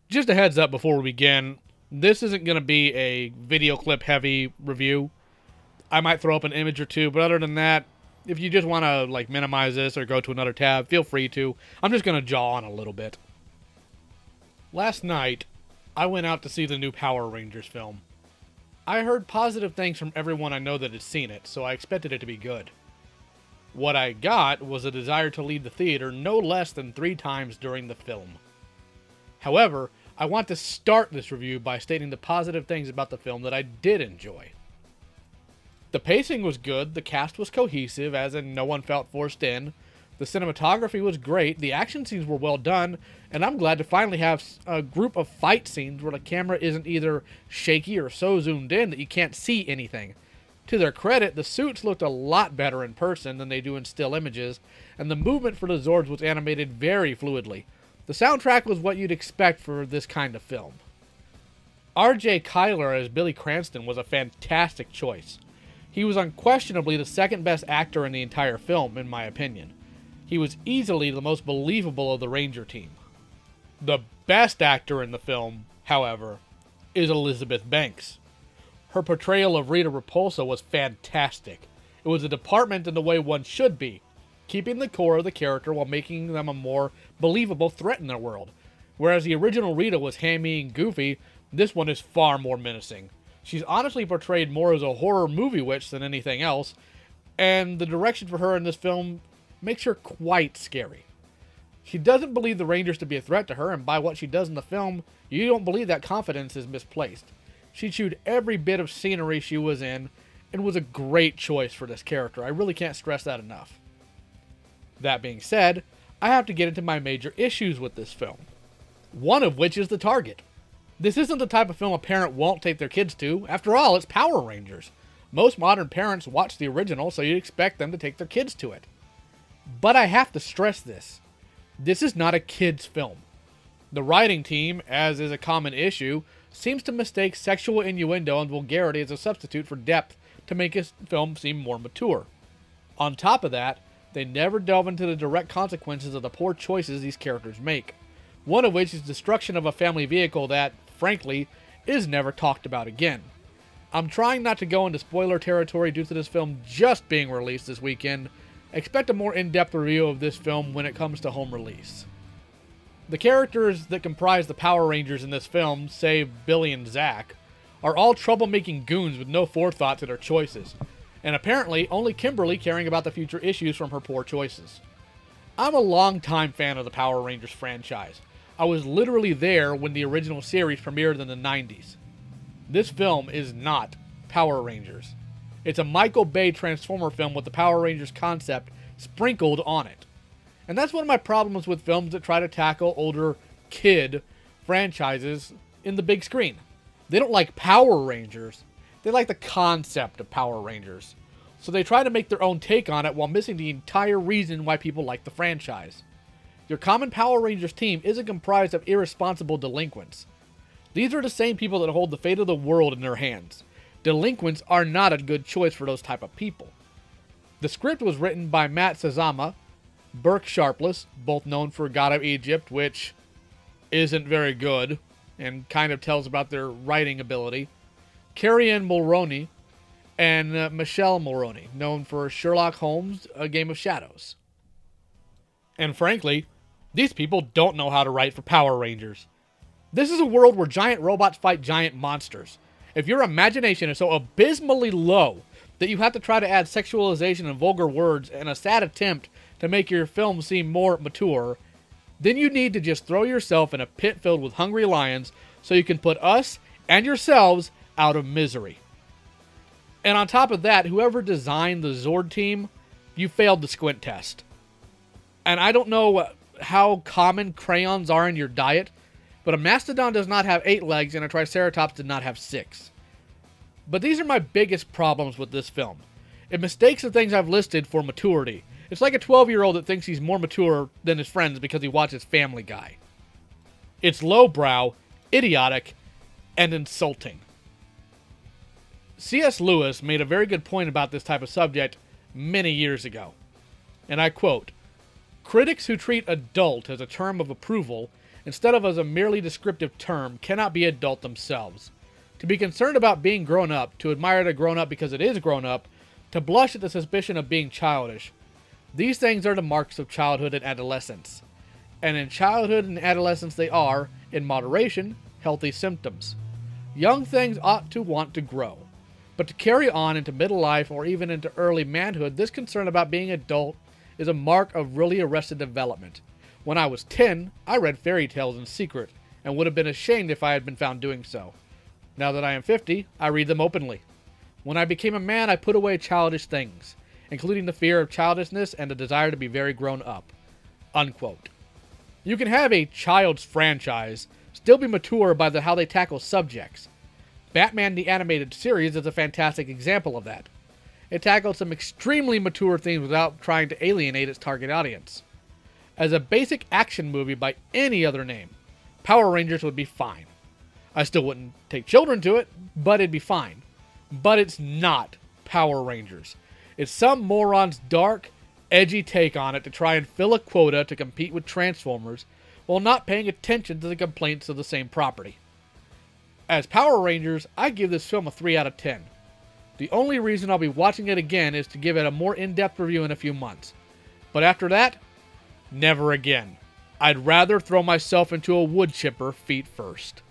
Just a heads up before we begin, this isn't going to be a video clip heavy review. I might throw up an image or two, but other than that, if you just want to minimize this or go to another tab, feel free to. I'm just going to jaw on a little bit. Last night, I went out to see the new Power Rangers film. I heard positive things from everyone I know that had seen it, so I expected it to be good. What I got was a desire to leave the theater no less than 3 times during the film. However, I want to start this review by stating the positive things about the film that I did enjoy. The pacing was good, the cast was cohesive, as in no one felt forced in, the cinematography was great, the action scenes were well done, and I'm glad to finally have a group of fight scenes where the camera isn't either shaky or so zoomed in that you can't see anything. To their credit, the suits looked a lot better in person than they do in still images, and the movement for the Zords was animated very fluidly. The soundtrack was what you'd expect for this kind of film. R.J. Kyler as Billy Cranston was a fantastic choice. He was unquestionably the second best actor in the entire film, in my opinion. He was easily the most believable of the Ranger team. The best actor in the film, however, is Elizabeth Banks. Her portrayal of Rita Repulsa was fantastic. It was a department in the way one should be, keeping the core of the character while making them a more believable threat in their world. Whereas the original Rita was hammy and goofy, this one is far more menacing. She's honestly portrayed more as a horror movie witch than anything else, and the direction for her in this film makes her quite scary. She doesn't believe the Rangers to be a threat to her, and by what she does in the film, you don't believe that confidence is misplaced. She chewed every bit of scenery she was in, and was a great choice for this character. I really can't stress that enough. That being said, I have to get into my major issues with this film. One of which is the target. This isn't the type of film a parent won't take their kids to. After all, it's Power Rangers. Most modern parents watch the original, so you'd expect them to take their kids to it. But I have to stress this. This is not a kid's film. The writing team, as is a common issue, seems to mistake sexual innuendo and vulgarity as a substitute for depth to make a film seem more mature. On top of that, they never delve into the direct consequences of the poor choices these characters make. One of which is destruction of a family vehicle that, frankly, is never talked about again. I'm trying not to go into spoiler territory due to this film just being released this weekend. Expect a more in-depth review of this film when it comes to home release. The characters that comprise the Power Rangers in this film, save Billy and Zach, are all troublemaking goons with no forethought to their choices, and apparently only Kimberly caring about the future issues from her poor choices. I'm a longtime fan of the Power Rangers franchise. I was literally there when the original series premiered in the 90s. This film is not Power Rangers. It's a Michael Bay Transformer film with the Power Rangers concept sprinkled on it. And that's one of my problems with films that try to tackle older kid franchises in the big screen. They don't like Power Rangers. They like the concept of Power Rangers. So they try to make their own take on it while missing the entire reason why people like the franchise. Your common Power Rangers team isn't comprised of irresponsible delinquents. These are the same people that hold the fate of the world in their hands. Delinquents are not a good choice for those type of people. The script was written by Matt Sazama, Burke Sharpless, both known for God of Egypt, which isn't very good, and kind of tells about their writing ability, Carrie Ann Mulroney, and Michelle Mulroney, known for Sherlock Holmes, A Game of Shadows. And frankly, these people don't know how to write for Power Rangers. This is a world where giant robots fight giant monsters. If your imagination is so abysmally low that you have to try to add sexualization and vulgar words in a sad attempt to make your film seem more mature, then you need to just throw yourself in a pit filled with hungry lions so you can put us and yourselves out of misery. And on top of that, whoever designed the Zord team, you failed the squint test. And I don't know how common crayons are in your diet, but a mastodon does not have 8 legs and a triceratops did not have 6. But these are my biggest problems with this film. It mistakes the things I've listed for maturity. It's like a 12-year-old that thinks he's more mature than his friends because he watches Family Guy. It's lowbrow, idiotic, and insulting. C.S. Lewis made a very good point about this type of subject many years ago. And I quote, "Critics who treat adult as a term of approval instead of as a merely descriptive term, cannot be adult themselves. To be concerned about being grown up, to admire the grown up because it is grown up, to blush at the suspicion of being childish. These things are the marks of childhood and adolescence. And in childhood and adolescence they are, in moderation, healthy symptoms. Young things ought to want to grow. But to carry on into middle life or even into early manhood, this concern about being adult is a mark of really arrested development. When I was 10, I read fairy tales in secret, and would have been ashamed if I had been found doing so. Now that I am 50, I read them openly. When I became a man, I put away childish things, including the fear of childishness and the desire to be very grown up." Unquote. You can have a child's franchise, still be mature by how they tackle subjects. Batman the Animated Series is a fantastic example of that. It tackled some extremely mature themes without trying to alienate its target audience. As a basic action movie by any other name, Power Rangers would be fine. I still wouldn't take children to it, but it'd be fine. But it's not Power Rangers. It's some moron's dark, edgy take on it to try and fill a quota to compete with Transformers while not paying attention to the complaints of the same property. As Power Rangers, I give this film a 3 out of 10. The only reason I'll be watching it again is to give it a more in-depth review in a few months. But after that, never again. I'd rather throw myself into a wood chipper feet first.